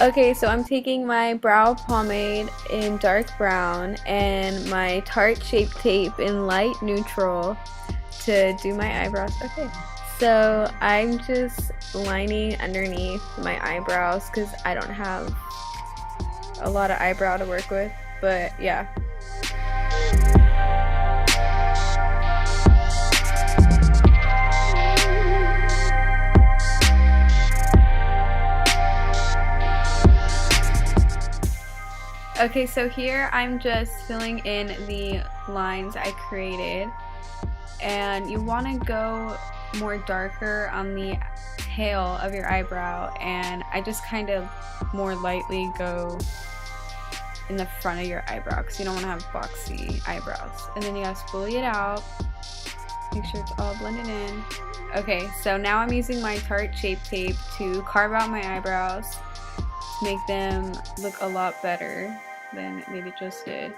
Okay, so I'm taking my brow pomade in dark brown and my Tarte Shape Tape in light neutral to do my eyebrows. Okay, so I'm just lining underneath my eyebrows because I don't have a lot of eyebrow to work with, but yeah. Okay, so here I'm just filling in the lines I created, and you want to go more darker on the tail of your eyebrow, and I just kind of more lightly go in the front of your eyebrow because you don't want to have boxy eyebrows. And then you gotta spoolie it out, make sure it's all blended in. Okay, so now I'm using my Tarte Shape Tape to carve out my eyebrows to make them look a lot better than maybe just did.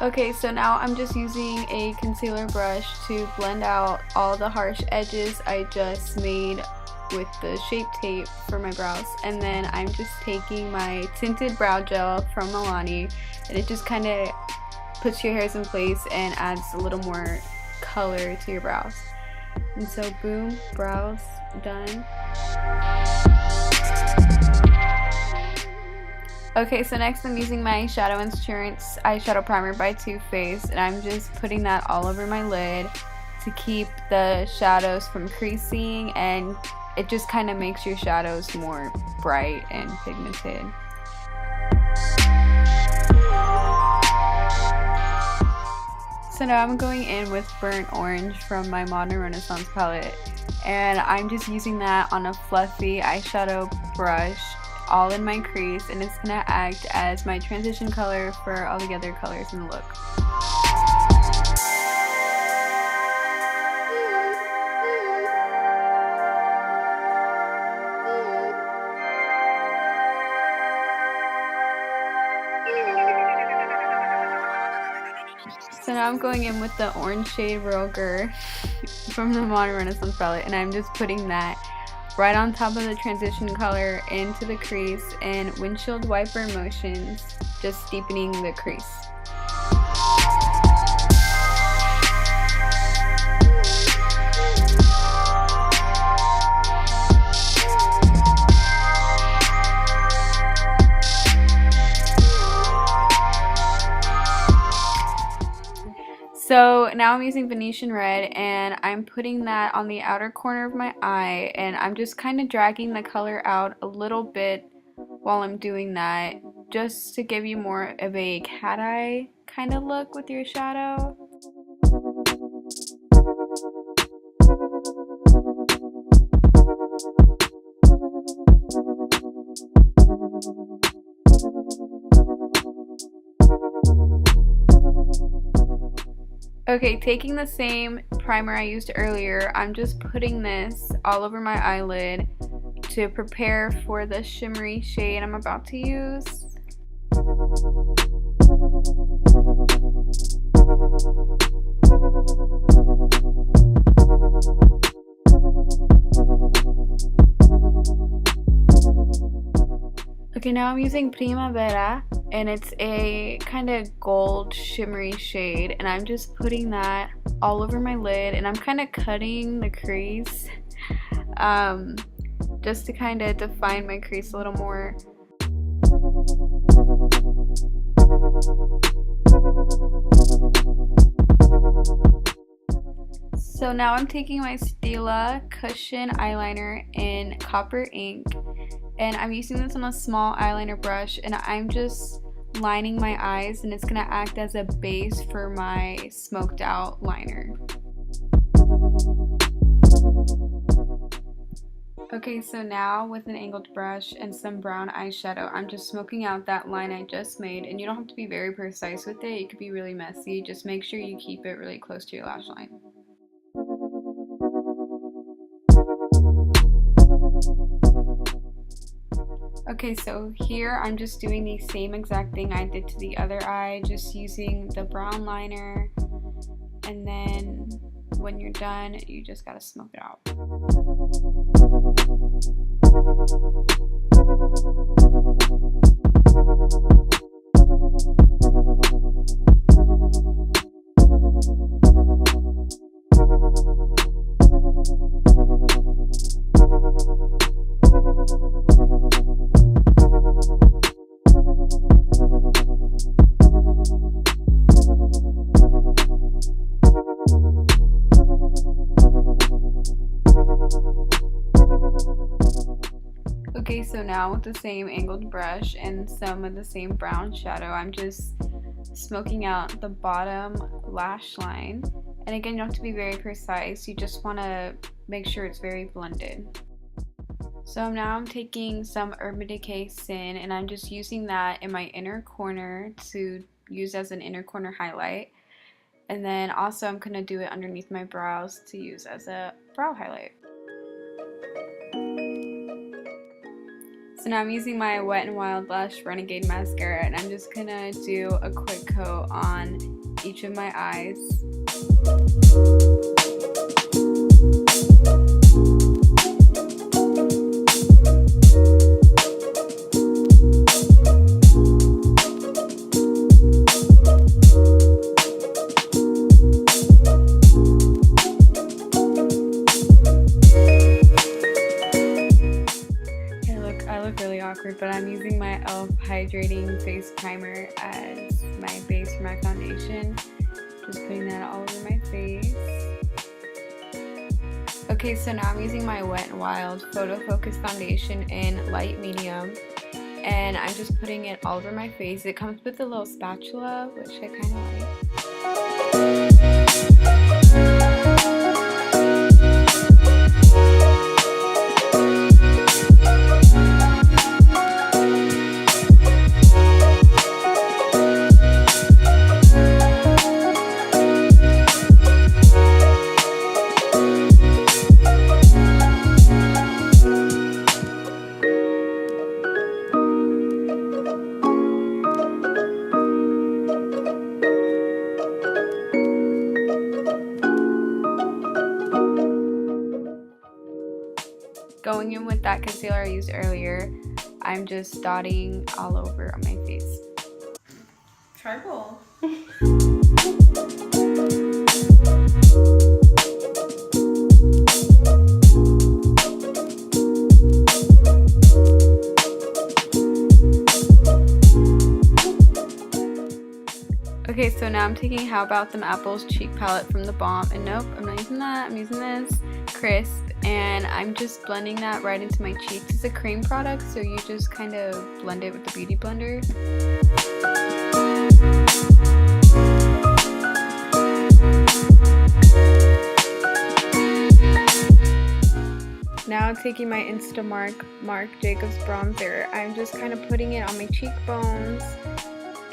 Okay, so now I'm just using a concealer brush to blend out all the harsh edges I just made with the Shape Tape for my brows. And then I'm just taking my tinted brow gel from Milani, and it just kind of puts your hairs in place and adds a little more color to your brows. And so boom, brows done. Okay, so next I'm using my Shadow Insurance eyeshadow primer by Too Faced, and I'm just putting that all over my lid to keep the shadows from creasing, and it just kind of makes your shadows more bright and pigmented. So now I'm going in with Burnt Orange from my Modern Renaissance palette, and I'm just using that on a fluffy eyeshadow brush all in my crease, and it's gonna act as my transition color for all the other colors in the look. So now I'm going in with the orange shade Real Girl from the Modern Renaissance palette, and I'm just putting that right on top of the transition color into the crease in windshield wiper motions, just deepening the crease. So now I'm using Venetian Red, and I'm putting that on the outer corner of my eye, and I'm just kind of dragging the color out a little bit while I'm doing that, just to give you more of a cat eye kind of look with your shadow. Okay, taking the same primer I used earlier, I'm just putting this all over my eyelid to prepare for the shimmery shade I'm about to use. Okay, now I'm using Primavera, and it's a kind of gold shimmery shade, and I'm just putting that all over my lid, and I'm kind of cutting the crease just to kind of define my crease a little more. So now I'm taking my Stila Cushion eyeliner in Copper Ink, and I'm using this on a small eyeliner brush, and I'm just lining my eyes, and it's going to act as a base for my smoked out liner. Okay, so now with an angled brush and some brown eyeshadow, I'm just smoking out that line I just made, and you don't have to be very precise with it. It could be really messy. Just make sure you keep it really close to your lash line. Okay, so here I'm just doing the same exact thing I did to the other eye, just using the brown liner, and then when you're done, you just gotta smoke it out. Okay, so now with the same angled brush and some of the same brown shadow, I'm just smoking out the bottom lash line. And again, you don't have to be very precise, you just want to make sure it's very blended. So now I'm taking some Urban Decay Sin, and I'm just using that in my inner corner to use as an inner corner highlight. And then also I'm going to do it underneath my brows to use as a brow highlight. So now I'm using my Wet n Wild Lush Renegade Mascara, and I'm just gonna do a quick coat on each of my eyes. Really awkward, but I'm using my e.l.f. Hydrating Face Primer as my base for my foundation. Just putting that all over my face. Okay, so now I'm using my Wet n Wild Photo Focus Foundation in light medium, and I'm just putting it all over my face. It comes with a little spatula, which I kind of like. Going in with that concealer I used earlier, I'm just dotting all over on my face. Charcoal. Okay, so now I'm taking How About Them Apples cheek palette from the Balm, and nope, I'm not using that, I'm using this Crisp, and I'm just blending that right into my cheeks. It's a cream product, so you just kind of blend it with the Beauty Blender. Now taking my Instamark Marc Jacobs bronzer, I'm just kind of putting it on my cheekbones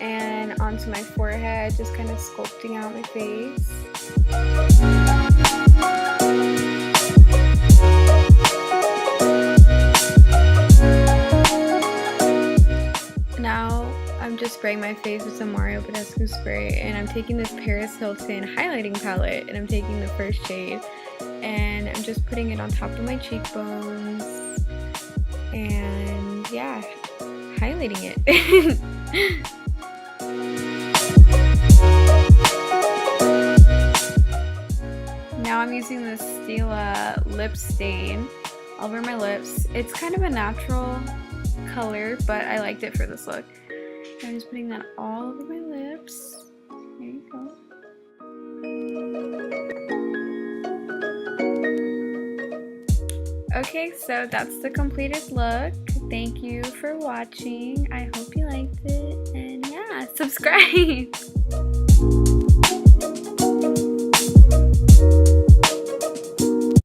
and onto my forehead, just kind of sculpting out my face. Now I'm just spraying my face with some Mario Badescu spray, and I'm taking this Paris Hilton highlighting palette, and I'm taking the first shade, and I'm just putting it on top of my cheekbones, and yeah, highlighting it. Now I'm using this Stila lip stain all over my lips. It's kind of a natural color, but I liked it for this look. I'm just putting that all over my lips. There you go. Okay, so that's the completed look. Thank you for watching. I hope you liked it, and yeah, subscribe.